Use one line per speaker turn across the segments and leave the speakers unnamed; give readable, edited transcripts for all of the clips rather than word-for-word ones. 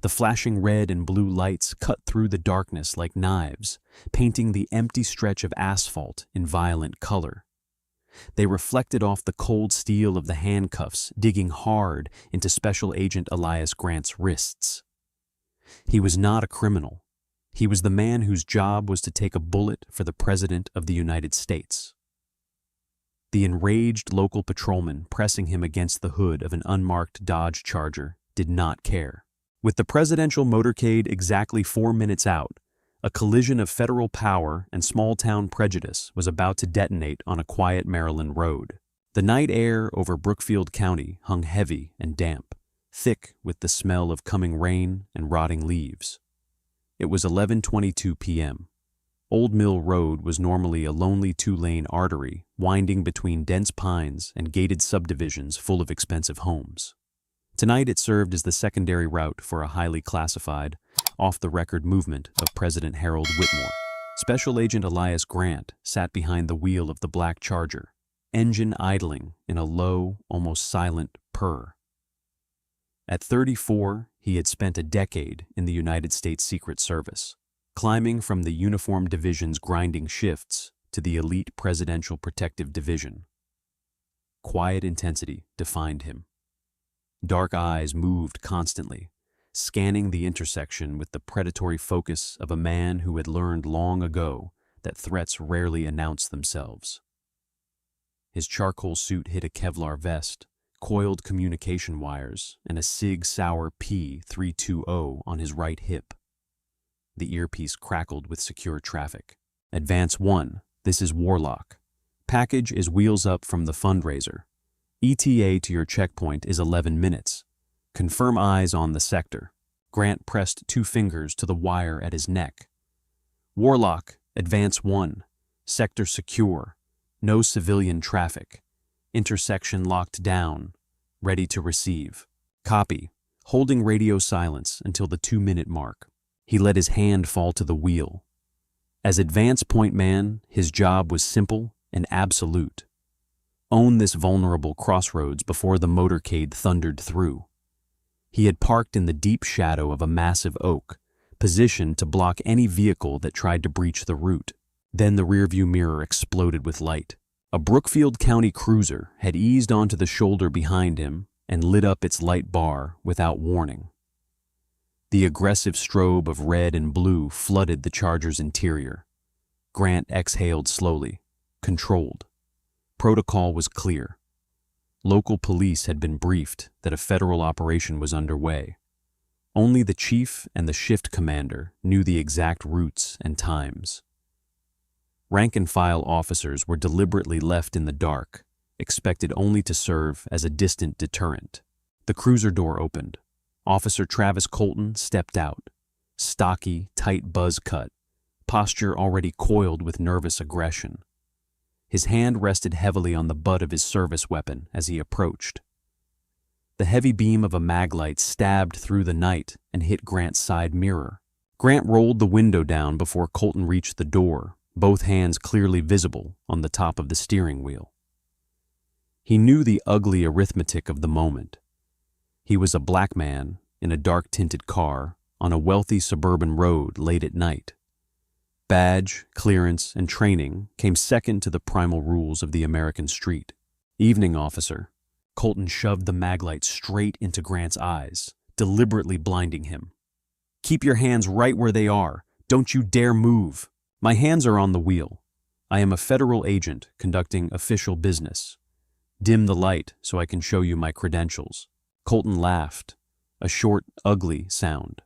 The flashing red and blue lights cut through the darkness like knives, painting the empty stretch of asphalt in violent color. They reflected off the cold steel of the handcuffs, digging hard into Special Agent Elias Grant's wrists. He was not a criminal. He was the man whose job was to take a bullet for the President of the United States. The enraged local patrolman pressing him against the hood of an unmarked Dodge Charger did not care. With the presidential motorcade exactly 4 minutes out, a collision of federal power and small-town prejudice was about to detonate on a quiet Maryland road. The night air over Brookfield County hung heavy and damp, thick with the smell of coming rain and rotting leaves. It was 11:22 p.m. Old Mill Road was normally a lonely two-lane artery winding between dense pines and gated subdivisions full of expensive homes. Tonight it served as the secondary route for a highly classified, off-the-record movement of President Harold Whitmore. Special Agent Elias Grant sat behind the wheel of the black Charger, engine idling in a low, almost silent purr. At 34, he had spent a decade in the United States Secret Service, climbing from the Uniform Division's grinding shifts to the elite Presidential Protective Division. Quiet intensity defined him. Dark eyes moved constantly, scanning the intersection with the predatory focus of a man who had learned long ago that threats rarely announce themselves. His charcoal suit hid a Kevlar vest, coiled communication wires, and a Sig Sauer P320 on his right hip. The earpiece crackled with secure traffic. Advance 1, this is Warlock. Package is wheels up from the fundraiser. ETA to your checkpoint is 11 minutes. Confirm eyes on the sector. Grant pressed 2 fingers to the wire at his neck. Warlock, Advance 1. Sector secure. No civilian traffic. Intersection locked down. Ready to receive. Copy. Holding radio silence until the 2-minute mark. He let his hand fall to the wheel. As advance point man, his job was simple and absolute. Own this vulnerable crossroads before the motorcade thundered through. He had parked in the deep shadow of a massive oak, positioned to block any vehicle that tried to breach the route. Then the rearview mirror exploded with light. A Brookfield County cruiser had eased onto the shoulder behind him and lit up its light bar without warning. The aggressive strobe of red and blue flooded the Charger's interior. Grant exhaled slowly, controlled. Protocol was clear. Local police had been briefed that a federal operation was underway. Only the chief and the shift commander knew the exact routes and times. Rank-and-file officers were deliberately left in the dark, expected only to serve as a distant deterrent. The cruiser door opened. Officer Travis Colton stepped out, stocky, tight buzz cut, posture already coiled with nervous aggression. His hand rested heavily on the butt of his service weapon as he approached. The heavy beam of a maglite stabbed through the night and hit Grant's side mirror. Grant rolled the window down before Colton reached the door, both hands clearly visible on the top of the steering wheel. He knew the ugly arithmetic of the moment. He was a black man in a dark-tinted car on a wealthy suburban road late at night. Badge, clearance, and training came second to the primal rules of the American street. Evening, officer. Colton shoved the maglite straight into Grant's eyes, deliberately blinding him. Keep your hands right where they are. Don't you dare move. My hands are on the wheel. I am a federal agent conducting official business. Dim the light so I can show you my credentials. Colton laughed, a short, ugly sound.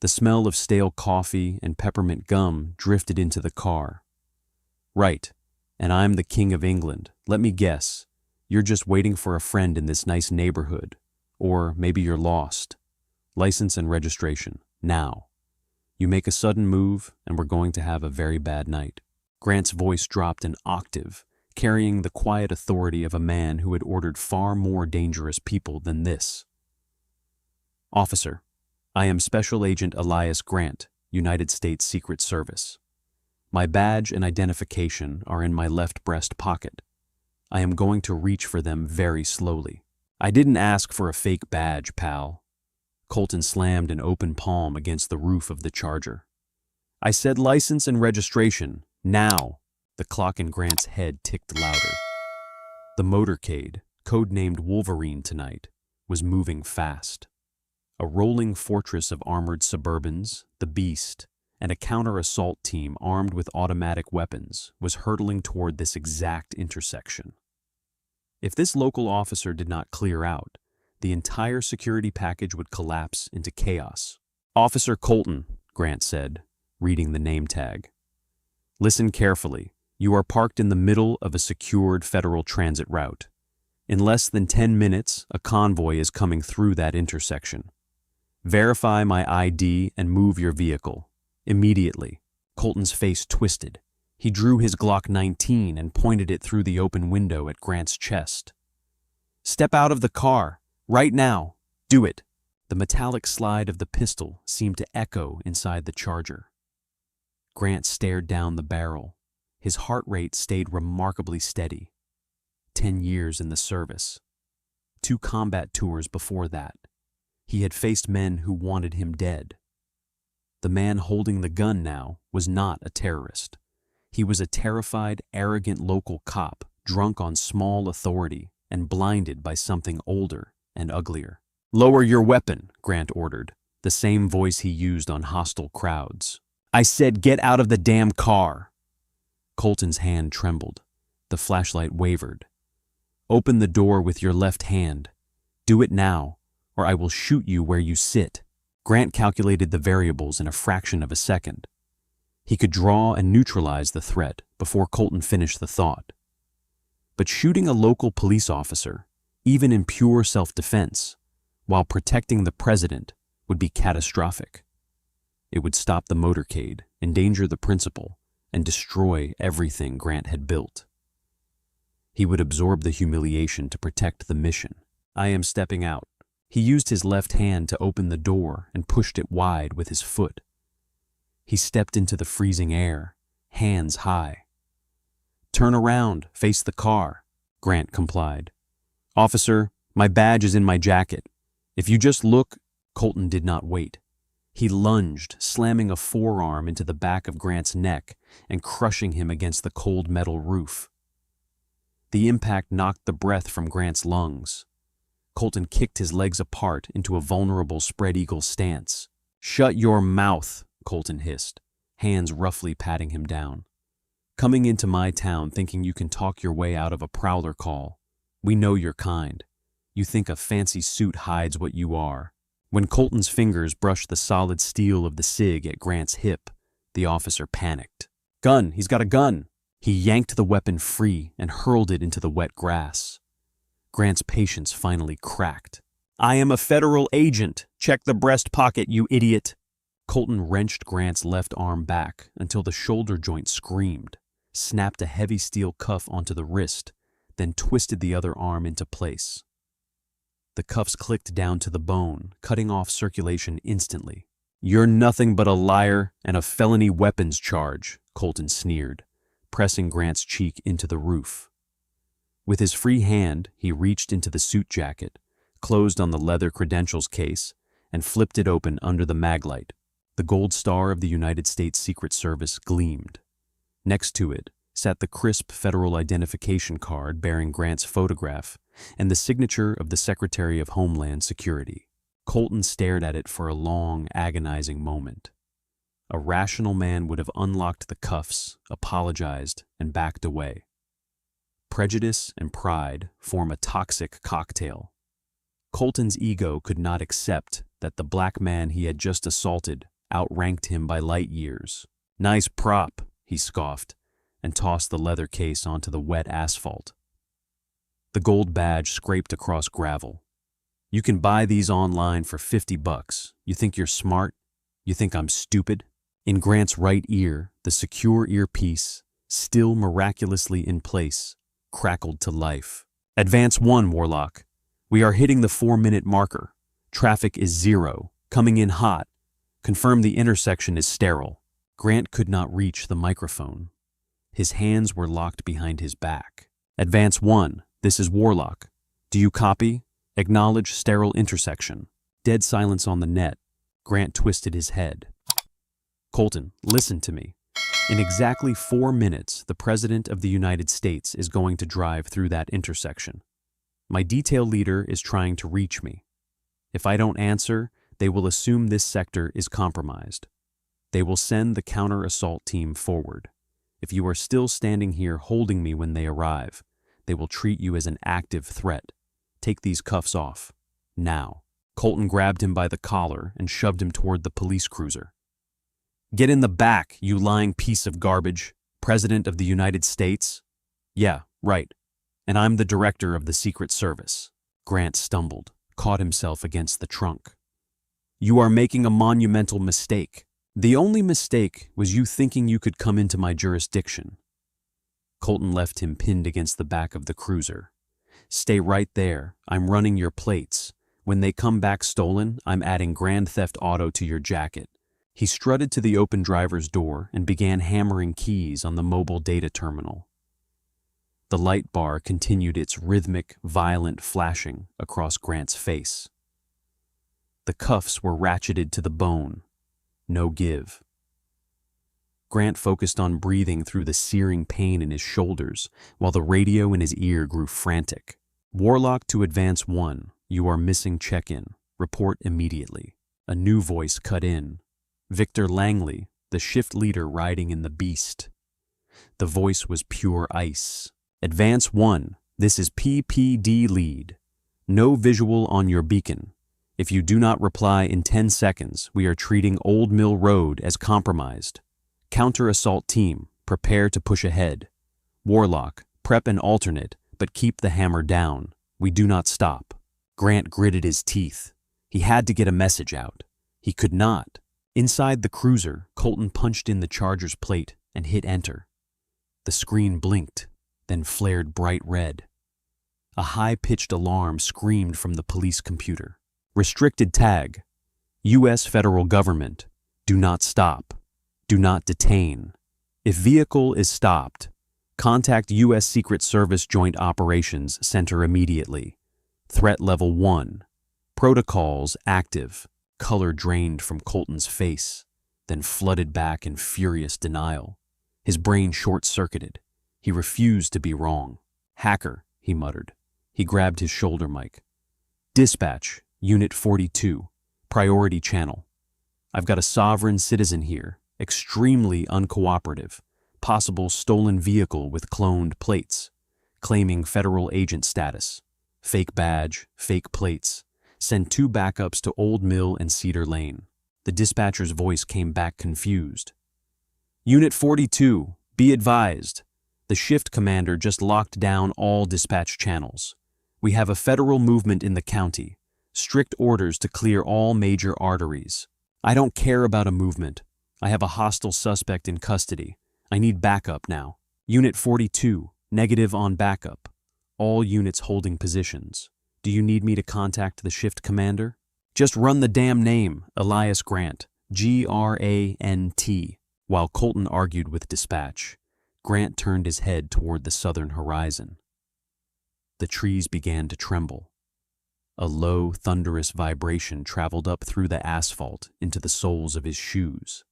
The smell of stale coffee and peppermint gum drifted into the car. Right, and I'm the King of England. Let me guess. You're just waiting for a friend in this nice neighborhood. Or maybe you're lost. License and registration, now. You make a sudden move, and we're going to have a very bad night. Grant's voice dropped an octave, carrying the quiet authority of a man who had ordered far more dangerous people than this. Officer, I am Special Agent Elias Grant, United States Secret Service. My badge and identification are in my left breast pocket. I am going to reach for them very slowly. I didn't ask for a fake badge, pal. Colton slammed an open palm against the roof of the Charger. I said license and registration, now. The clock in Grant's head ticked louder. The motorcade, codenamed Wolverine tonight, was moving fast. A rolling fortress of armored Suburbans, the Beast, and a counter-assault team armed with automatic weapons was hurtling toward this exact intersection. If this local officer did not clear out, the entire security package would collapse into chaos. Officer Colton, Grant said, reading the name tag. Listen carefully. You are parked in the middle of a secured federal transit route. In less than 10 minutes, a convoy is coming through that intersection. Verify my ID and move your vehicle. Immediately. Colton's face twisted. He drew his Glock 19 and pointed it through the open window at Grant's chest. Step out of the car. Right now. Do it. The metallic slide of the pistol seemed to echo inside the Charger. Grant stared down the barrel. His heart rate stayed remarkably steady. 10 years in the service. 2 combat tours before that. He had faced men who wanted him dead. The man holding the gun now was not a terrorist. He was a terrified, arrogant local cop, drunk on small authority and blinded by something older and uglier. Lower your weapon, Grant ordered, the same voice he used on hostile crowds. I said get out of the damn car. Colton's hand trembled. The flashlight wavered. Open the door with your left hand. Do it now, or I will shoot you where you sit. Grant calculated the variables in a fraction of a second. He could draw and neutralize the threat before Colton finished the thought. But shooting a local police officer, even in pure self-defense, while protecting the president, would be catastrophic. It would stop the motorcade, endanger the principal, and destroy everything Grant had built. He would absorb the humiliation to protect the mission. I am stepping out. He used his left hand to open the door and pushed it wide with his foot. He stepped into the freezing air, hands high. Turn around, face the car, Grant complied. Officer, my badge is in my jacket. If you just look. Colton did not wait. He lunged, slamming a forearm into the back of Grant's neck and crushing him against the cold metal roof. The impact knocked the breath from Grant's lungs. Colton kicked his legs apart into a vulnerable spread-eagle stance. Shut your mouth, Colton hissed, hands roughly patting him down. Coming into my town thinking you can talk your way out of a prowler call. We know your kind. You think a fancy suit hides what you are. When Colton's fingers brushed the solid steel of the SIG at Grant's hip, the officer panicked. Gun! He's got a gun! He yanked the weapon free and hurled it into the wet grass. Grant's patience finally cracked. I am a federal agent! Check the breast pocket, you idiot! Colton wrenched Grant's left arm back until the shoulder joint screamed, snapped a heavy steel cuff onto the wrist, then twisted the other arm into place. The cuffs clicked down to the bone, cutting off circulation instantly. You're nothing but a liar and a felony weapons charge, Colton sneered, pressing Grant's cheek into the roof. With his free hand, he reached into the suit jacket, closed on the leather credentials case, and flipped it open under the maglite. The gold star of the United States Secret Service gleamed. Next to it sat the crisp federal identification card bearing Grant's photograph and the signature of the Secretary of Homeland Security. Colton stared at it for a long, agonizing moment. A rational man would have unlocked the cuffs, apologized, and backed away. Prejudice and pride form a toxic cocktail. Colton's ego could not accept that the black man he had just assaulted outranked him by light years. Nice prop, he scoffed, and tossed the leather case onto the wet asphalt. The gold badge scraped across gravel. You can buy these online for $50. You think you're smart? You think I'm stupid? In Grant's right ear, the secure earpiece, still miraculously in place, crackled to life. Advance 1, Warlock. We are hitting the 4-minute marker. Traffic is 0, coming in hot. Confirm the intersection is sterile. Grant could not reach the microphone. His hands were locked behind his back. Advance 1, this is Warlock. Do you copy? Acknowledge sterile intersection. Dead silence on the net. Grant twisted his head. Colton, listen to me. In exactly 4 minutes, the President of the United States is going to drive through that intersection. My detail leader is trying to reach me. If I don't answer, they will assume this sector is compromised. They will send the counter-assault team forward. If you are still standing here holding me when they arrive, they will treat you as an active threat. Take these cuffs off. Now. Colton grabbed him by the collar and shoved him toward the police cruiser. Get in the back, you lying piece of garbage. President of the United States? Yeah, right. And I'm the director of the Secret Service. Grant stumbled, caught himself against the trunk. You are making a monumental mistake. The only mistake was you thinking you could come into my jurisdiction. Colton left him pinned against the back of the cruiser. Stay right there. I'm running your plates. When they come back stolen, I'm adding Grand Theft Auto to your jacket. He strutted to the open driver's door and began hammering keys on the mobile data terminal. The light bar continued its rhythmic, violent flashing across Grant's face. The cuffs were ratcheted to the bone. No give. Grant focused on breathing through the searing pain in his shoulders, while the radio in his ear grew frantic. Warlock to Advance 1. You are missing check-in. Report immediately. A new voice cut in. Victor Langley, the shift leader riding in the Beast. The voice was pure ice. Advance 1. This is PPD lead. No visual on your beacon. If you do not reply in 10 seconds, we are treating Old Mill Road as compromised. Counter-assault team, prepare to push ahead. Warlock, prep an alternate, but keep the hammer down. We do not stop. Grant gritted his teeth. He had to get a message out. He could not. Inside the cruiser, Colton punched in the charger's plate and hit enter. The screen blinked, then flared bright red. A high-pitched alarm screamed from the police computer. Restricted tag. U.S. Federal Government. Do not stop. Do not detain. If vehicle is stopped, contact U.S. Secret Service Joint Operations Center immediately. Threat level 1. Protocols active. Color drained from Colton's face, then flooded back in furious denial. His brain short-circuited. He refused to be wrong. Hacker, he muttered. He grabbed his shoulder mic. Dispatch, Unit 42, Priority Channel. I've got a sovereign citizen here, extremely uncooperative, possible stolen vehicle with cloned plates, claiming federal agent status. Fake badge, fake plates. Send 2 backups to Old Mill and Cedar Lane. The dispatcher's voice came back confused. Unit 42, be advised. The shift commander just locked down all dispatch channels. We have a federal movement in the county. Strict orders to clear all major arteries. I don't care about a movement. I have a hostile suspect in custody. I need backup now. Unit 42, negative on backup. All units holding positions. Do you need me to contact the shift commander? Just run the damn name, Elias Grant, Grant. While Colton argued with dispatch, Grant turned his head toward the southern horizon. The trees began to tremble. A low, thunderous vibration traveled up through the asphalt into the soles of his shoes.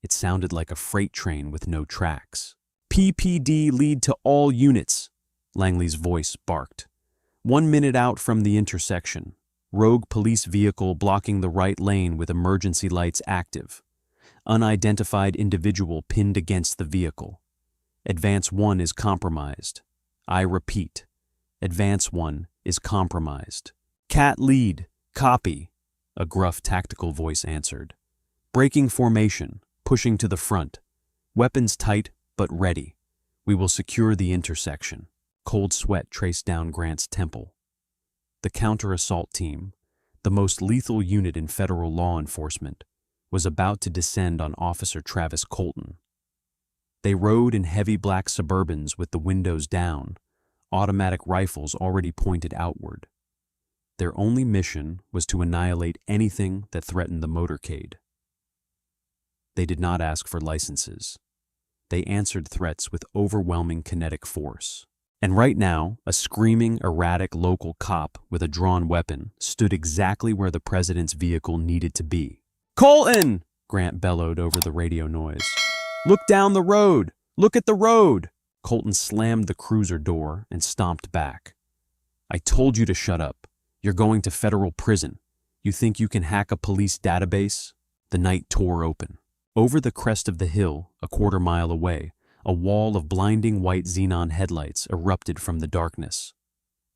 It sounded like a freight train with no tracks. PPD lead to all units, Langley's voice barked. 1 minute out from the intersection. Rogue police vehicle blocking the right lane with emergency lights active. Unidentified individual pinned against the vehicle. Advance 1 is compromised. I repeat, Advance 1 is compromised. Cat lead, copy, a gruff tactical voice answered. Breaking formation, pushing to the front. Weapons tight but ready. We will secure the intersection. Cold sweat traced down Grant's temple. The counter-assault team, the most lethal unit in federal law enforcement, was about to descend on Officer Travis Colton. They rode in heavy black Suburbans with the windows down, automatic rifles already pointed outward. Their only mission was to annihilate anything that threatened the motorcade. They did not ask for licenses. They answered threats with overwhelming kinetic force. And right now, a screaming, erratic local cop with a drawn weapon stood exactly where the president's vehicle needed to be. "Colton!" Grant bellowed over the radio noise. "Look down the road! Look at the road!" Colton slammed the cruiser door and stomped back. "I told you to shut up. You're going to federal prison. You think you can hack a police database?" The night tore open. Over the crest of the hill, a quarter-mile away, a wall of blinding white xenon headlights erupted from the darkness.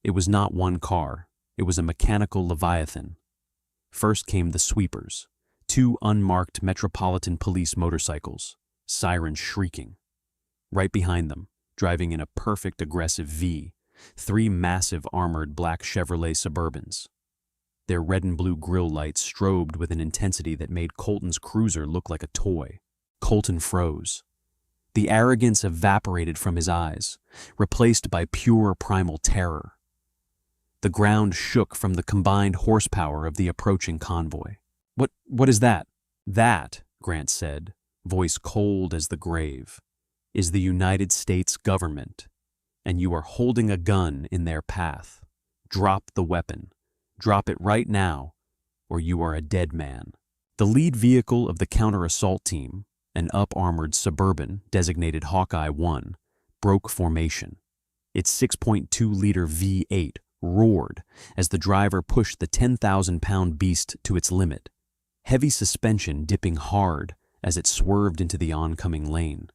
It was not one car. It was a mechanical leviathan. First came the sweepers, 2 unmarked Metropolitan Police motorcycles, sirens shrieking. Right behind them, driving in a perfect aggressive V, 3 massive armored black Chevrolet Suburbans. Their red and blue grille lights strobed with an intensity that made Colton's cruiser look like a toy. Colton froze. The arrogance evaporated from his eyes, replaced by pure primal terror. The ground shook from the combined horsepower of the approaching convoy. What is that?" "That," Grant said, voice cold as the grave, "is the United States government, and you are holding a gun in their path. Drop the weapon. Drop it right now, or you are a dead man." The lead vehicle of the counter-assault team, an up-armored Suburban designated Hawkeye 1, broke formation. Its 6.2-liter V8 roared as the driver pushed the 10,000-pound beast to its limit, heavy suspension dipping hard as it swerved into the oncoming lane.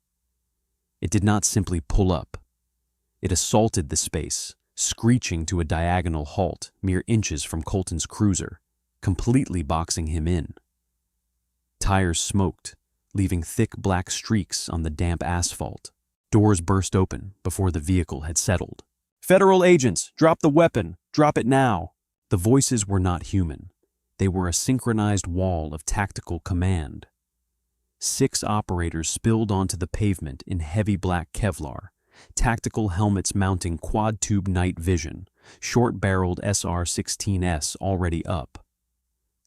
It did not simply pull up. It assaulted the space, screeching to a diagonal halt mere inches from Colton's cruiser, completely boxing him in. Tires smoked, leaving thick black streaks on the damp asphalt. Doors burst open before the vehicle had settled. "Federal agents, drop the weapon! Drop it now!" The voices were not human. They were a synchronized wall of tactical command. 6 operators spilled onto the pavement in heavy black Kevlar, tactical helmets mounting quad-tube night vision, short-barreled SR-16S already up.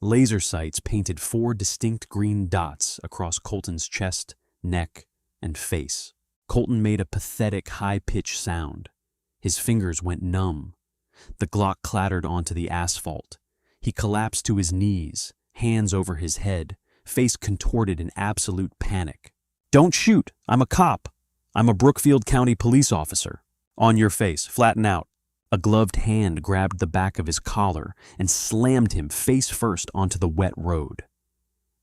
Laser sights painted 4 distinct green dots across Colton's chest, neck, and face. Colton made a pathetic high-pitched sound. His fingers went numb. The Glock clattered onto the asphalt. He collapsed to his knees, hands over his head, face contorted in absolute panic. "Don't shoot! I'm a cop! I'm a Brookfield County police officer. On your face, flatten out." A gloved hand grabbed the back of his collar and slammed him face first onto the wet road.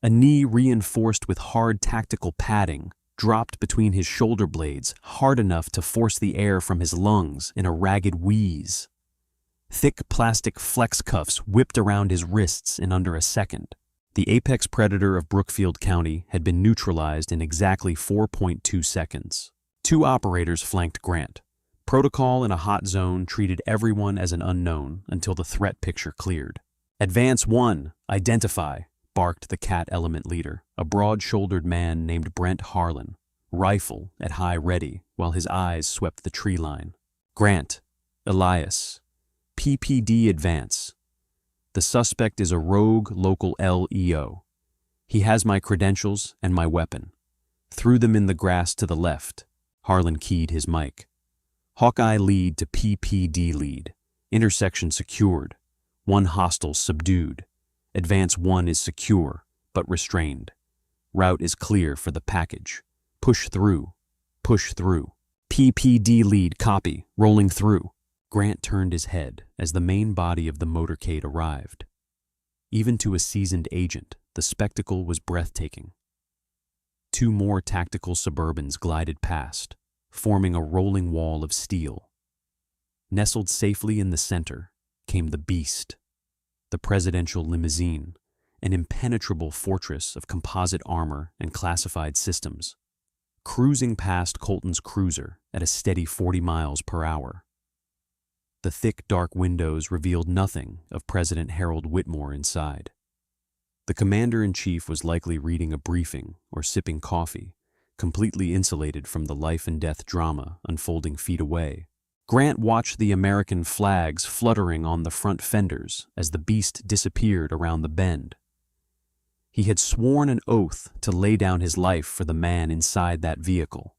A knee reinforced with hard tactical padding dropped between his shoulder blades hard enough to force the air from his lungs in a ragged wheeze. Thick plastic flex cuffs whipped around his wrists in under a second. The apex predator of Brookfield County had been neutralized in exactly 4.2 seconds. 2 operators flanked Grant. Protocol in a hot zone treated everyone as an unknown until the threat picture cleared. "Advance 1, identify," barked the Cat Element leader, a broad-shouldered man named Brent Harlan, rifle at high ready while his eyes swept the tree line. "Grant, Elias, PPD advance. The suspect is a rogue local LEO. He has my credentials and my weapon. Threw them in the grass to the left." Harlan keyed his mic. "Hawkeye lead to PPD lead. Intersection secured. 1 hostile subdued. Advance 1 is secure, but restrained. Route is clear for the package. Push through. Push through. PPD lead copy. Rolling through." Grant turned his head as the main body of the motorcade arrived. Even to a seasoned agent, the spectacle was breathtaking. 2 more tactical Suburbans glided past, forming a rolling wall of steel. Nestled safely in the center came the Beast, the presidential limousine, an impenetrable fortress of composite armor and classified systems, cruising past Colton's cruiser at a steady 40 miles per hour. The thick, dark windows revealed nothing of President Harold Whitmore inside. The commander-in-chief was likely reading a briefing or sipping coffee, completely insulated from the life-and-death drama unfolding feet away. Grant watched the American flags fluttering on the front fenders as the Beast disappeared around the bend. He had sworn an oath to lay down his life for the man inside that vehicle.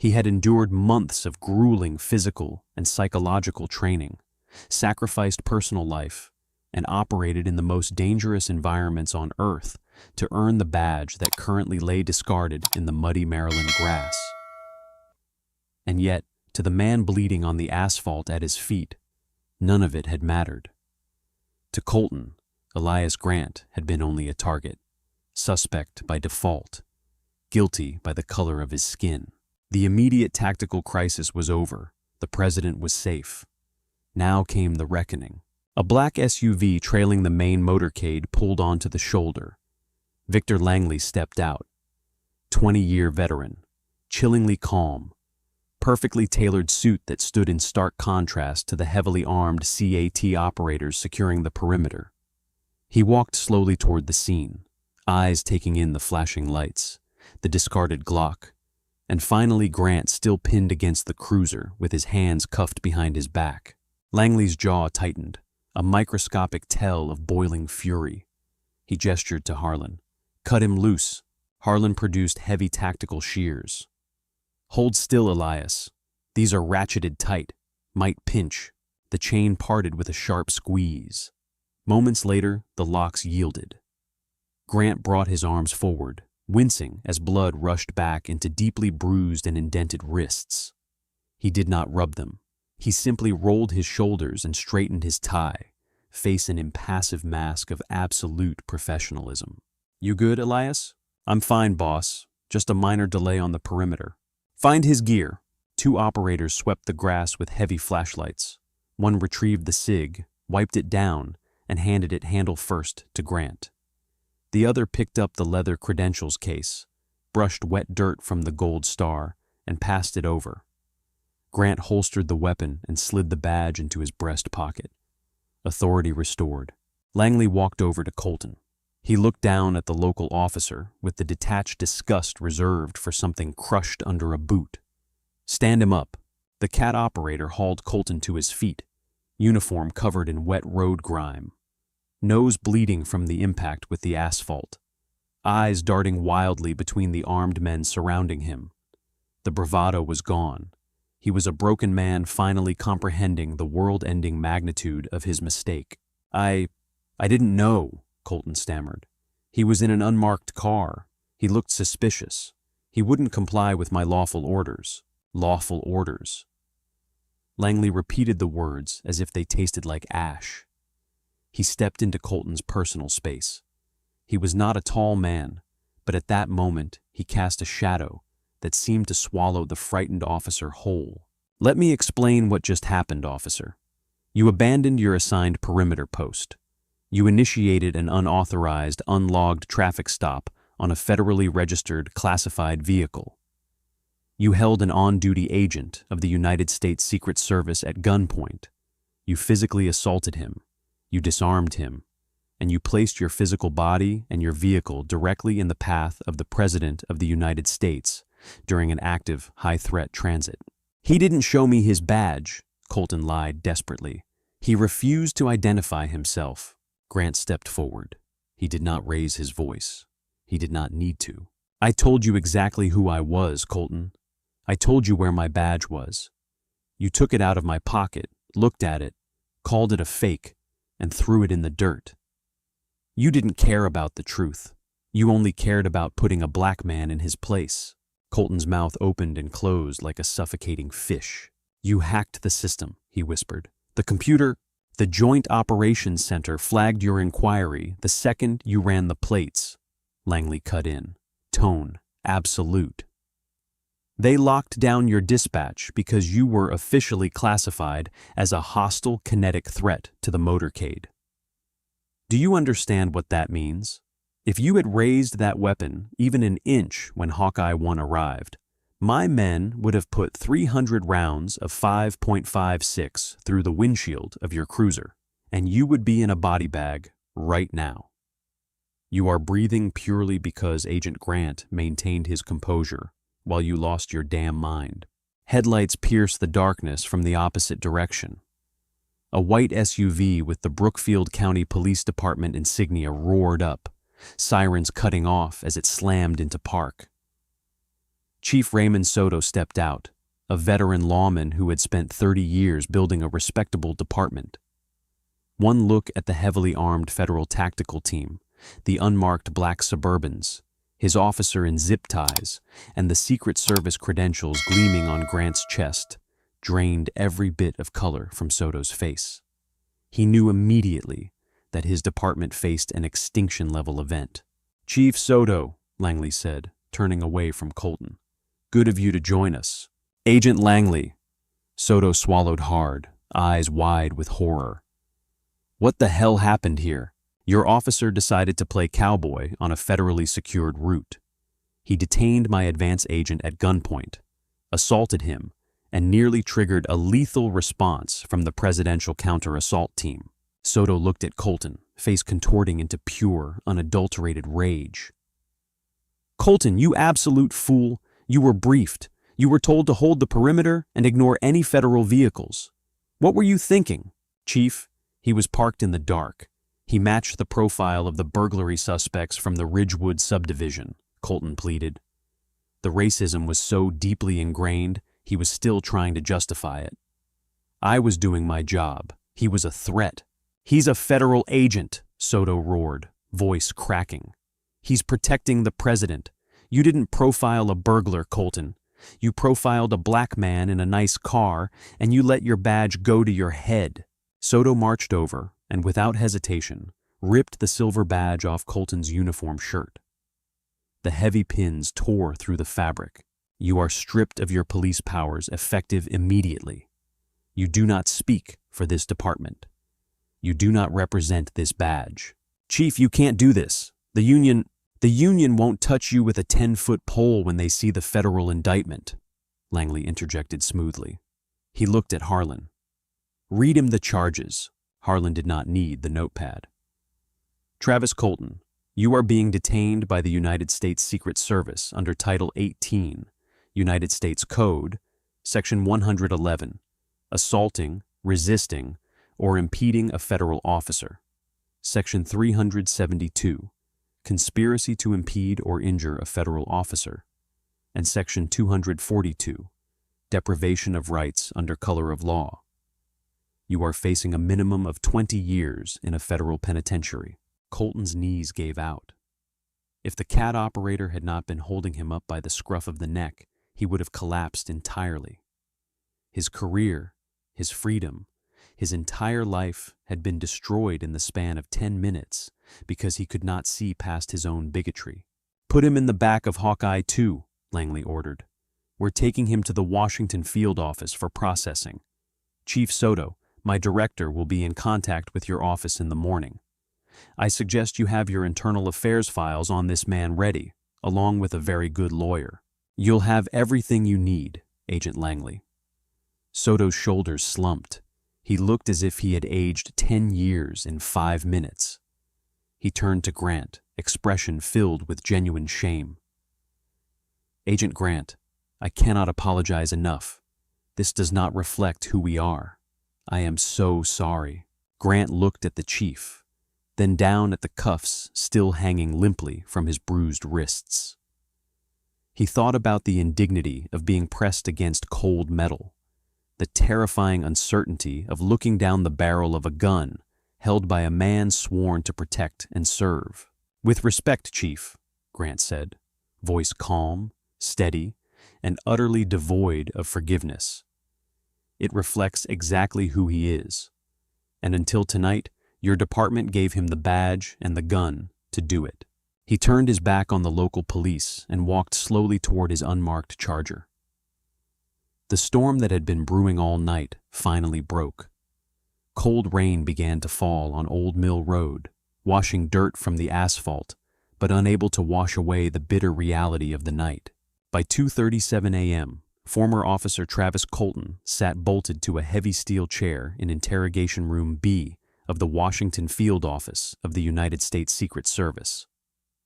He had endured months of grueling physical and psychological training, sacrificed personal life, and operated in the most dangerous environments on Earth to earn the badge that currently lay discarded in the muddy Maryland grass. And yet, to the man bleeding on the asphalt at his feet, none of it had mattered. To Colton, Elias Grant had been only a target, suspect by default, guilty by the color of his skin. The immediate tactical crisis was over. The president was safe. Now came the reckoning. A black SUV trailing the main motorcade pulled onto the shoulder. Victor Langley stepped out. 20-year veteran, chillingly calm, perfectly tailored suit that stood in stark contrast to the heavily armed CAT operators securing the perimeter. He walked slowly toward the scene, eyes taking in the flashing lights, the discarded Glock, and finally Grant still pinned against the cruiser with his hands cuffed behind his back. Langley's jaw tightened, a microscopic tell of boiling fury. He gestured to Harlan. Cut him loose. Harlan produced heavy tactical shears. Hold still, Elias. These are ratcheted tight. Might pinch. The chain parted with a sharp squeeze. Moments later, the locks yielded. Grant brought his arms forward, wincing as blood rushed back into deeply bruised and indented wrists. He did not rub them. He simply rolled his shoulders and straightened his tie, face an impassive mask of absolute professionalism. You good, Elias? I'm fine, boss. Just a minor delay on the perimeter. Find his gear. 2 operators swept the grass with heavy flashlights. One retrieved the SIG, wiped it down, and handed it handle first to Grant. The other picked up the leather credentials case, brushed wet dirt from the gold star, and passed it over. Grant holstered the weapon and slid the badge into his breast pocket. Authority restored. Langley walked over to Colton. He looked down at the local officer with the detached disgust reserved for something crushed under a boot. Stand him up. The CAT operator hauled Colton to his feet, uniform covered in wet road grime, nose bleeding from the impact with the asphalt, eyes darting wildly between the armed men surrounding him. The bravado was gone. He was a broken man finally comprehending the world-ending magnitude of his mistake. I didn't know, Colton stammered. He was in an unmarked car. He looked suspicious. He wouldn't comply with my lawful orders. Lawful orders. Langley repeated the words as if they tasted like ash. He stepped into Colton's personal space. He was not a tall man, but at that moment he cast a shadow that seemed to swallow the frightened officer whole. Let me explain what just happened, officer. You abandoned your assigned perimeter post. You initiated an unauthorized, unlogged traffic stop on a federally registered, classified vehicle. You held an on-duty agent of the United States Secret Service at gunpoint. You physically assaulted him. You disarmed him. And you placed your physical body and your vehicle directly in the path of the President of the United States during an active, high-threat transit. He didn't show me his badge, Colton lied desperately. He refused to identify himself. Grant stepped forward. He did not raise his voice. He did not need to. I told you exactly who I was, Colton. I told you where my badge was. You took it out of my pocket, looked at it, called it a fake, and threw it in the dirt. You didn't care about the truth. You only cared about putting a black man in his place. Colton's mouth opened and closed like a suffocating fish. You hacked the system, he whispered. The Joint Operations Center flagged your inquiry the second you ran the plates. Langley cut in. Tone absolute. They locked down your dispatch because you were officially classified as a hostile kinetic threat to the motorcade. Do you understand what that means? If you had raised that weapon even an inch when Hawkeye 1 arrived, my men would have put 300 rounds of 5.56 through the windshield of your cruiser, and you would be in a body bag right now. You are breathing purely because Agent Grant maintained his composure while you lost your damn mind. Headlights pierced the darkness from the opposite direction. A white SUV with the Brookfield County Police Department insignia roared up, sirens cutting off as it slammed into park. Chief Raymond Soto stepped out, a veteran lawman who had spent 30 years building a respectable department. One look at the heavily armed federal tactical team, the unmarked black Suburbans, his officer in zip ties, and the Secret Service credentials gleaming on Grant's chest, drained every bit of color from Soto's face. He knew immediately that his department faced an extinction-level event. "Chief Soto," Langley said, turning away from Colton. "Good of you to join us." "Agent Langley." Soto swallowed hard, eyes wide with horror. "What the hell happened here?" "Your officer decided to play cowboy on a federally secured route. He detained my advance agent at gunpoint, assaulted him, and nearly triggered a lethal response from the presidential counter-assault team." Soto looked at Colton, face contorting into pure, unadulterated rage. "Colton, you absolute fool! You were briefed. You were told to hold the perimeter and ignore any federal vehicles. What were you thinking?" "Chief, he was parked in the dark. He matched the profile of the burglary suspects from the Ridgewood subdivision," Colton pleaded. The racism was so deeply ingrained, he was still trying to justify it. "I was doing my job. He was a threat." "He's a federal agent," Soto roared, voice cracking. "He's protecting the president. You didn't profile a burglar, Colton. You profiled a black man in a nice car, and you let your badge go to your head." Soto marched over and, without hesitation, ripped the silver badge off Colton's uniform shirt. The heavy pins tore through the fabric. "You are stripped of your police powers effective immediately. You do not speak for this department. You do not represent this badge." "Chief, you can't do this. The union won't touch you with a 10-foot pole when they see the federal indictment," Langley interjected smoothly. He looked at Harlan. "Read him the charges." Harlan did not need the notepad. "Travis Colton, you are being detained by the United States Secret Service under Title 18, United States Code, Section 111, assaulting, resisting, or impeding a federal officer. Section 372, conspiracy to impede or injure a federal officer. And Section 242, deprivation of rights under color of law. You are facing a minimum of 20 years in a federal penitentiary." Colton's knees gave out. If the CAD operator had not been holding him up by the scruff of the neck, he would have collapsed entirely. His career, his freedom, his entire life had been destroyed in the span of 10 minutes because he could not see past his own bigotry. "Put him in the back of Hawkeye 2, Langley ordered. "We're taking him to the Washington field office for processing. Chief Soto, my director, will be in contact with your office in the morning. I suggest you have your internal affairs files on this man ready, along with a very good lawyer. You'll have everything you need, Agent Langley." Soto's shoulders slumped. He looked as if he had aged 10 years in 5 minutes. He turned to Grant, expression filled with genuine shame. "Agent Grant, I cannot apologize enough. This does not reflect who we are. I am so sorry." Grant looked at the chief, then down at the cuffs still hanging limply from his bruised wrists. He thought about the indignity of being pressed against cold metal, the terrifying uncertainty of looking down the barrel of a gun held by a man sworn to protect and serve. "With respect, Chief," Grant said, voice calm, steady, and utterly devoid of forgiveness. "It reflects exactly who he is, and until tonight, your department gave him the badge and the gun to do it." He turned his back on the local police and walked slowly toward his unmarked Charger. The storm that had been brewing all night finally broke. Cold rain began to fall on Old Mill Road, washing dirt from the asphalt, but unable to wash away the bitter reality of the night. By 2:37 a.m., former Officer Travis Colton sat bolted to a heavy steel chair in Interrogation Room B of the Washington Field Office of the United States Secret Service.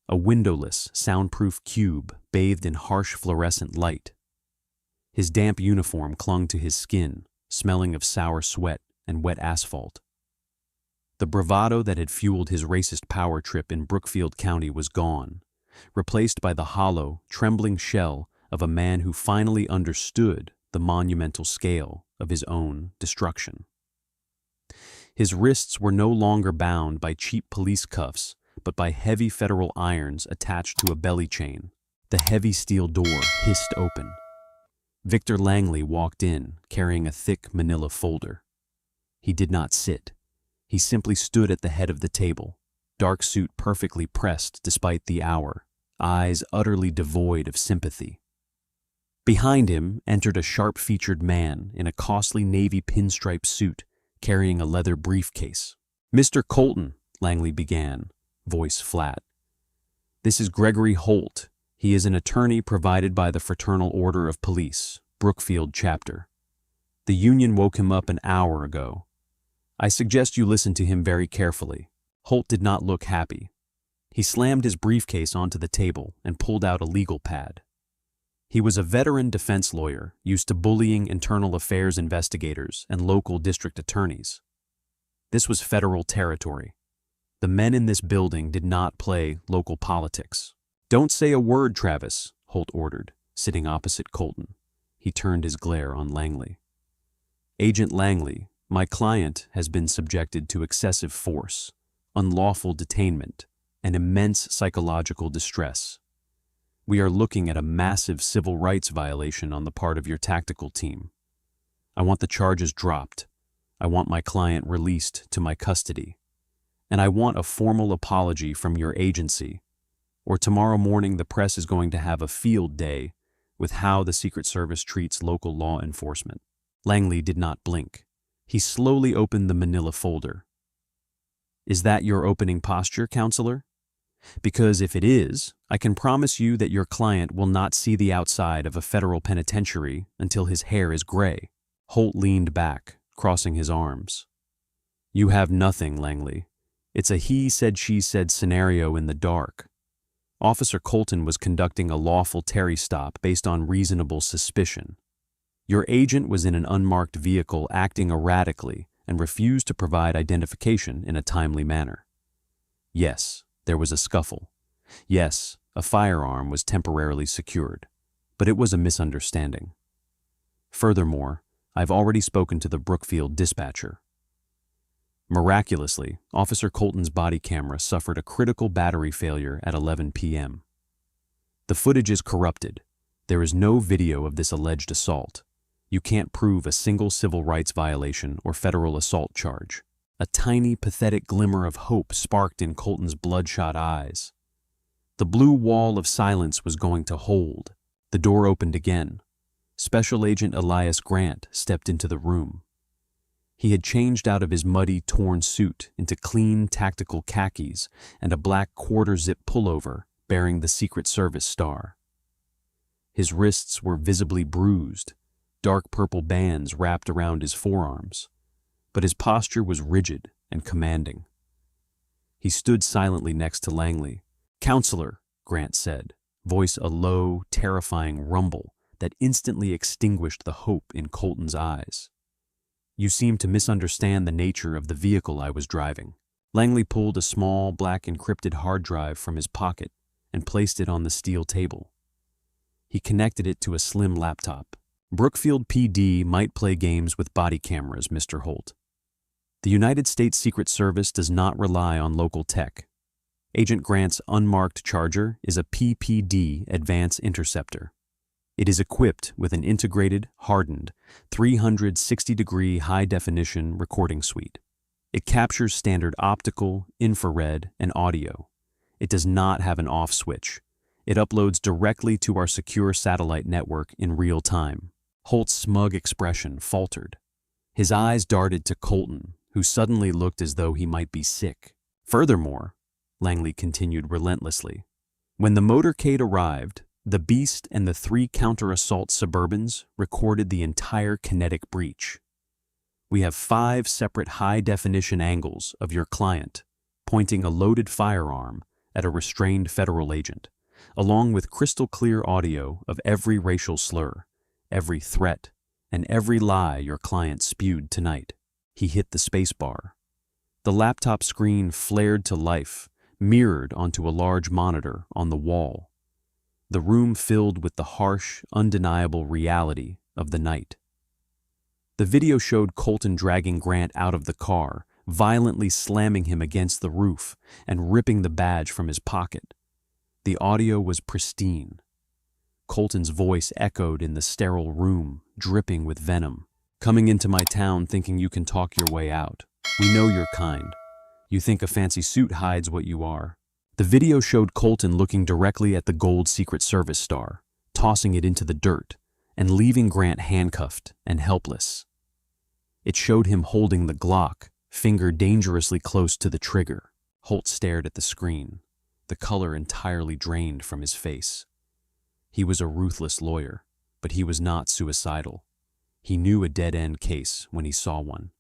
A windowless, soundproof cube bathed in harsh fluorescent light. His damp uniform clung to his skin, smelling of sour sweat and wet asphalt. The bravado that had fueled his racist power trip in Brookfield County was gone, replaced by the hollow, trembling shell of a man who finally understood the monumental scale of his own destruction. His wrists were no longer bound by cheap police cuffs, but by heavy federal irons attached to a belly chain. The heavy steel door hissed open. Victor Langley walked in, carrying a thick manila folder. He did not sit. He simply stood at the head of the table, dark suit perfectly pressed despite the hour, eyes utterly devoid of sympathy. Behind him entered a sharp-featured man in a costly navy pinstripe suit, carrying a leather briefcase. "Mr. Colton," Langley began, voice flat. "This is Gregory Holt. He is an attorney provided by the Fraternal Order of Police, Brookfield Chapter. The union woke him up an hour ago. I suggest you listen to him very carefully." Holt did not look happy. He slammed his briefcase onto the table and pulled out a legal pad. He was a veteran defense lawyer used to bullying internal affairs investigators and local district attorneys. This was federal territory. The men in this building did not play local politics. "Don't say a word, Travis," Holt ordered, sitting opposite Colton. He turned his glare on Langley. "Agent Langley, my client has been subjected to excessive force, unlawful detainment, and immense psychological distress. We are looking at a massive civil rights violation on the part of your tactical team. I want the charges dropped. I want my client released to my custody. And I want a formal apology from your agency, or tomorrow morning the press is going to have a field day with how the Secret Service treats local law enforcement." Langley did not blink. He slowly opened the manila folder. "Is that your opening posture, counselor? Because if it is, I can promise you that your client will not see the outside of a federal penitentiary until his hair is gray." Holt leaned back, crossing his arms. "You have nothing, Langley. It's a he-said-she-said scenario in the dark. Officer Colton was conducting a lawful Terry stop based on reasonable suspicion. Your agent was in an unmarked vehicle acting erratically and refused to provide identification in a timely manner. Yes, there was a scuffle. Yes, a firearm was temporarily secured, but it was a misunderstanding. Furthermore, I've already spoken to the Brookfield dispatcher. Miraculously, Officer Colton's body camera suffered a critical battery failure at 11 p.m. The footage is corrupted. There is no video of this alleged assault. You can't prove a single civil rights violation or federal assault charge." A tiny, pathetic glimmer of hope sparked in Colton's bloodshot eyes. The blue wall of silence was going to hold. The door opened again. Special Agent Elias Grant stepped into the room. He had changed out of his muddy, torn suit into clean, tactical khakis and a black quarter-zip pullover bearing the Secret Service star. His wrists were visibly bruised, dark purple bands wrapped around his forearms, but his posture was rigid and commanding. He stood silently next to Langley. "Counselor," Grant said, voice a low, terrifying rumble that instantly extinguished the hope in Colton's eyes. "You seem to misunderstand the nature of the vehicle I was driving." Langley pulled a small, black encrypted hard drive from his pocket and placed it on the steel table. He connected it to a slim laptop. "Brookfield PD might play games with body cameras, Mr. Holt. The United States Secret Service does not rely on local tech. Agent Grant's unmarked Charger is a PPD Advance Interceptor. It is equipped with an integrated, hardened, 360-degree high-definition recording suite. It captures standard optical, infrared, and audio. It does not have an off switch. It uploads directly to our secure satellite network in real time." Holt's smug expression faltered. His eyes darted to Colton, who suddenly looked as though he might be sick. "Furthermore," Langley continued relentlessly, "when the motorcade arrived, the Beast and the 3 counter-assault Suburbans recorded the entire kinetic breach. We have 5 separate high-definition angles of your client pointing a loaded firearm at a restrained federal agent, along with crystal-clear audio of every racial slur, every threat, and every lie your client spewed tonight." He hit the space bar. The laptop screen flared to life, mirrored onto a large monitor on the wall. the room filled with the harsh, undeniable reality of the night. The video showed Colton dragging Grant out of the car, violently slamming him against the roof and ripping the badge from his pocket. The audio was pristine. Colton's voice echoed in the sterile room, dripping with venom. "Coming into my town thinking you can talk your way out. We know your kind. You think a fancy suit hides what you are." The video showed Colton looking directly at the gold Secret Service star, tossing it into the dirt, and leaving Grant handcuffed and helpless. It showed him holding the Glock, finger dangerously close to the trigger. Holt stared at the screen, the color entirely drained from his face. He was a ruthless lawyer, but he was not suicidal. He knew a dead-end case when he saw one.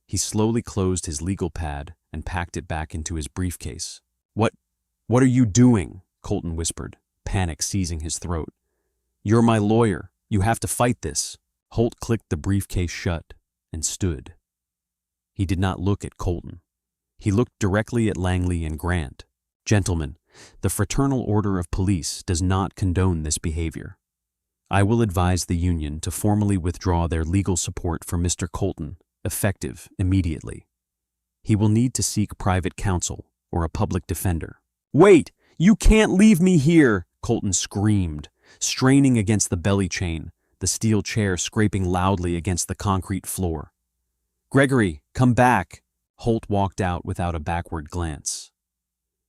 He slowly closed his legal pad and packed it back into his briefcase. What are you doing?" Colton whispered, panic seizing his throat. "You're my lawyer. You have to fight this." Holt clicked the briefcase shut and stood. He did not look at Colton. He looked directly at Langley and Grant. "Gentlemen, the Fraternal Order of Police does not condone this behavior. I will advise the union to formally withdraw their legal support for Mr. Colton, effective immediately. He will need to seek private counsel or a public defender." "Wait! You can't leave me here!" Colton screamed, straining against the belly chain, the steel chair scraping loudly against the concrete floor. "Gregory, come back!" Holt walked out without a backward glance.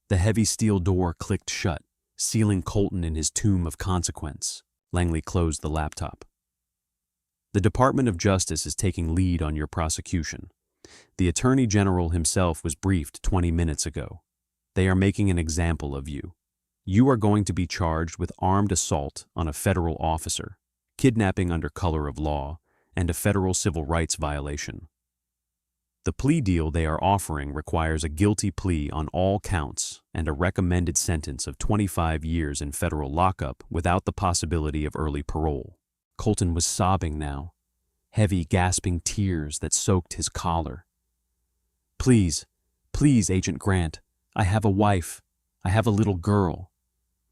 The heavy steel door clicked shut, sealing Colton in his tomb of consequence. Langley closed the laptop. "The Department of Justice is taking lead on your prosecution. The Attorney General himself was briefed 20 minutes ago. They are making an example of you. You are going to be charged with armed assault on a federal officer, kidnapping under color of law, and a federal civil rights violation. The plea deal they are offering requires a guilty plea on all counts and a recommended sentence of 25 years in federal lockup without the possibility of early parole." Colton was sobbing now, heavy, gasping tears that soaked his collar. Please, Agent Grant, I have a wife. I have a little girl.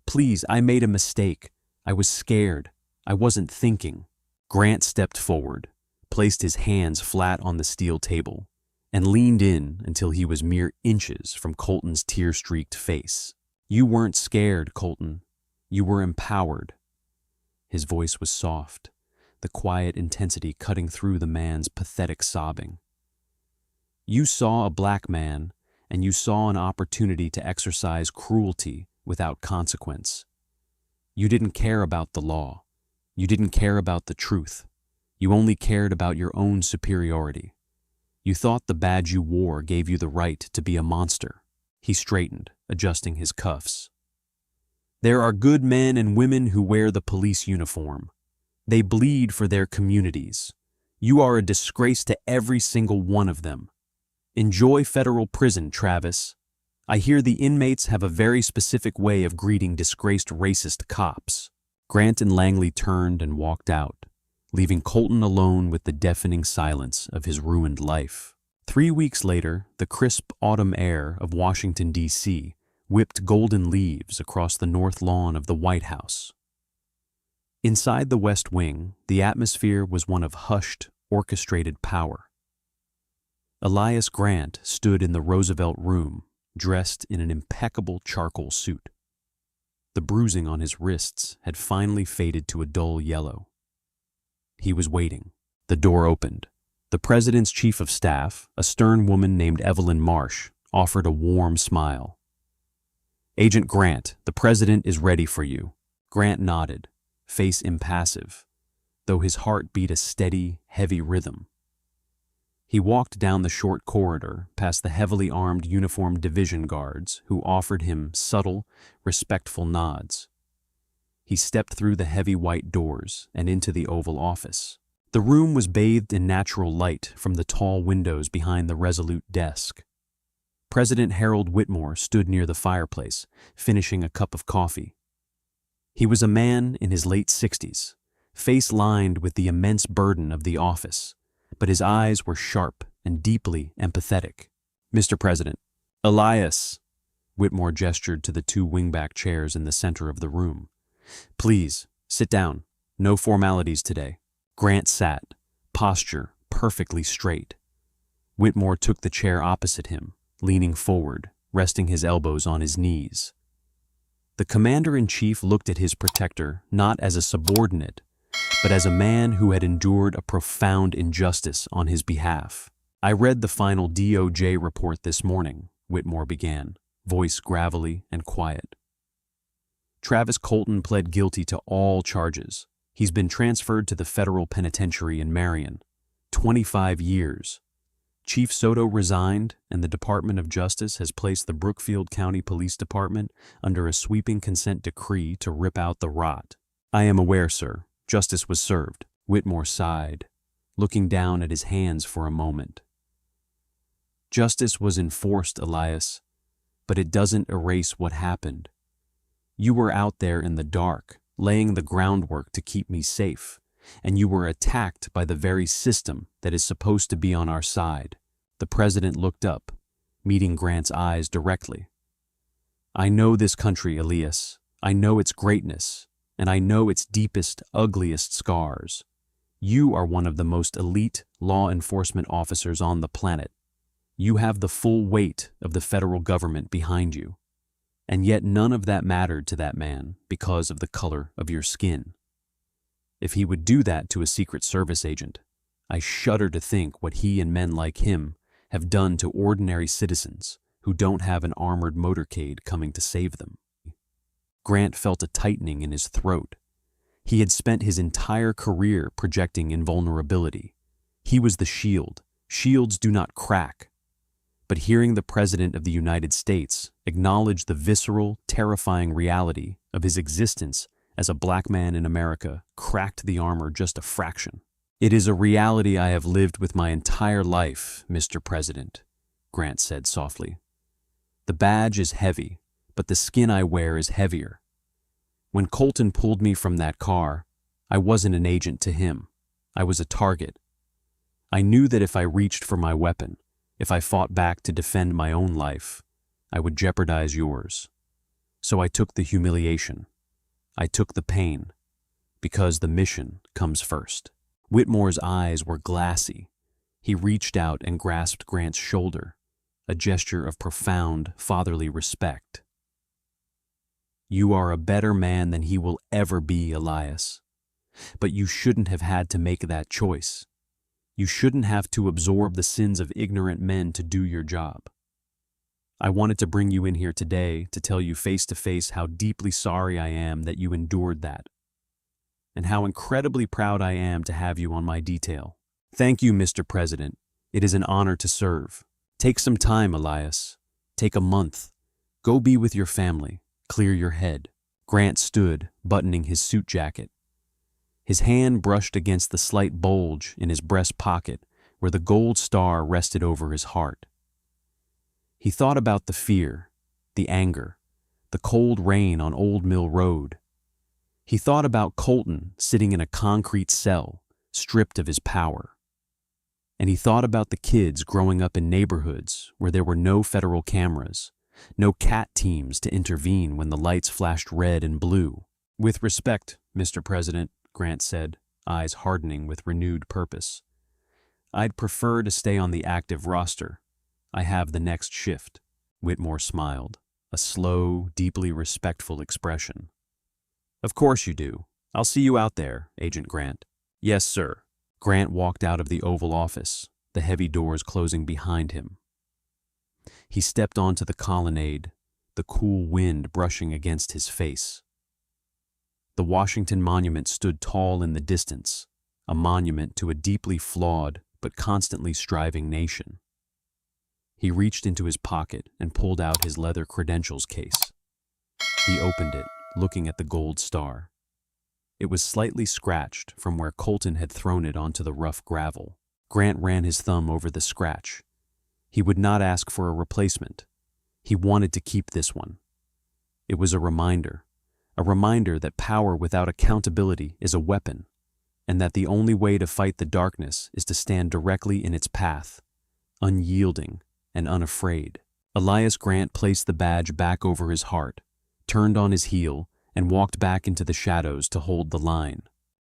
Please, I made a mistake. I was scared. I wasn't thinking." Grant stepped forward, placed his hands flat on the steel table, and leaned in until he was mere inches from Colton's tear-streaked face. "You weren't scared, Colton. You were empowered." His voice was soft, the quiet intensity cutting through the man's pathetic sobbing. "You saw a black man, and you saw an opportunity to exercise cruelty without consequence. You didn't care about the law. You didn't care about the truth. You only cared about your own superiority. You thought the badge you wore gave you the right to be a monster." He straightened, adjusting his cuffs. "There are good men and women who wear the police uniform. They bleed for their communities. You are a disgrace to every single one of them. Enjoy federal prison, Travis. I hear the inmates have a very specific way of greeting disgraced racist cops." Grant and Langley turned and walked out, leaving Colton alone with the deafening silence of his ruined life. 3 weeks later, the crisp autumn air of Washington, D.C. whipped golden leaves across the north lawn of the White House. Inside the West Wing, the atmosphere was one of hushed, orchestrated power. Elias Grant stood in the Roosevelt Room, dressed in an impeccable charcoal suit. The bruising on his wrists had finally faded to a dull yellow. He was waiting. The door opened. The president's chief of staff, a stern woman named Evelyn Marsh, offered a warm smile. "Agent Grant, the president is ready for you." Grant nodded, face impassive, though his heart beat a steady, heavy rhythm. He walked down the short corridor past the heavily armed uniformed division guards who offered him subtle, respectful nods. He stepped through the heavy white doors and into the Oval Office. The room was bathed in natural light from the tall windows behind the resolute desk. President Harold Whitmore stood near the fireplace, finishing a cup of coffee. He was a man in his late 60s, face lined with the immense burden of the office, but his eyes were sharp and deeply empathetic. "Mr. President." "Elias," Whitmore gestured to the 2 wingback chairs in the center of the room. Please, sit down. No formalities today. Grant sat, posture perfectly straight. Whitmore took the chair opposite him, leaning forward, resting his elbows on his knees. The commander-in-chief looked at his protector not as a subordinate, but as a man who had endured a profound injustice on his behalf. I read the final DOJ report this morning, Whitmore began, voice gravelly and quiet. Travis Colton pled guilty to all charges. He's been transferred to the federal penitentiary in Marion. 25 years. Chief Soto resigned, and the Department of Justice has placed the Brookfield County Police Department under a sweeping consent decree to rip out the rot. I am aware, sir. Justice was served. Whitmore sighed, looking down at his hands for a moment. Justice was enforced, Elias, but it doesn't erase what happened. You were out there in the dark, laying the groundwork to keep me safe, and you were attacked by the very system that is supposed to be on our side. The president looked up, meeting Grant's eyes directly. I know this country, Elias. I know its greatness, and I know its deepest, ugliest scars. You are one of the most elite law enforcement officers on the planet. You have the full weight of the federal government behind you. And yet none of that mattered to that man because of the color of your skin. If he would do that to a Secret Service agent, I shudder to think what he and men like him have done to ordinary citizens who don't have an armored motorcade coming to save them. Grant felt a tightening in his throat. He had spent his entire career projecting invulnerability. He was the shield. Shields do not crack. But hearing the President of the United States acknowledge the visceral, terrifying reality of his existence as a black man in America cracked the armor just a fraction. It is a reality I have lived with my entire life, Mr. President, Grant said softly. The badge is heavy, but the skin I wear is heavier. When Colton pulled me from that car, I wasn't an agent to him. I was a target. I knew that if I reached for my weapon, if I fought back to defend my own life, I would jeopardize yours. So I took the humiliation. I took the pain, because the mission comes first. Whitmore's eyes were glassy. He reached out and grasped Grant's shoulder, a gesture of profound fatherly respect. You are a better man than he will ever be, Elias. But you shouldn't have had to make that choice. You shouldn't have to absorb the sins of ignorant men to do your job. I wanted to bring you in here today to tell you face to face how deeply sorry I am that you endured that, and how incredibly proud I am to have you on my detail. Thank you, Mr. President. It is an honor to serve. Take some time, Elias. Take a month. Go be with your family. Clear your head. Grant stood, buttoning his suit jacket. His hand brushed against the slight bulge in his breast pocket where the gold star rested over his heart. He thought about the fear, the anger, the cold rain on Old Mill Road. He thought about Colton sitting in a concrete cell, stripped of his power. And he thought about the kids growing up in neighborhoods where there were no federal cameras, no CAT teams to intervene when the lights flashed red and blue. With respect, Mr. President, Grant said, eyes hardening with renewed purpose. I'd prefer to stay on the active roster. I have the next shift. Whitmore smiled, a slow, deeply respectful expression. Of course you do. I'll see you out there, Agent Grant. Yes, sir. Grant walked out of the Oval Office, the heavy doors closing behind him. He stepped onto the colonnade, the cool wind brushing against his face. The Washington Monument stood tall in the distance, a monument to a deeply flawed but constantly striving nation. He reached into his pocket and pulled out his leather credentials case. He opened it, looking at the gold star. It was slightly scratched from where Colton had thrown it onto the rough gravel. Grant ran his thumb over the scratch. He would not ask for a replacement. He wanted to keep this one. It was a reminder that power without accountability is a weapon, and that the only way to fight the darkness is to stand directly in its path, unyielding and unafraid. Elias Grant placed the badge back over his heart, turned on his heel, and walked back into the shadows to hold the line.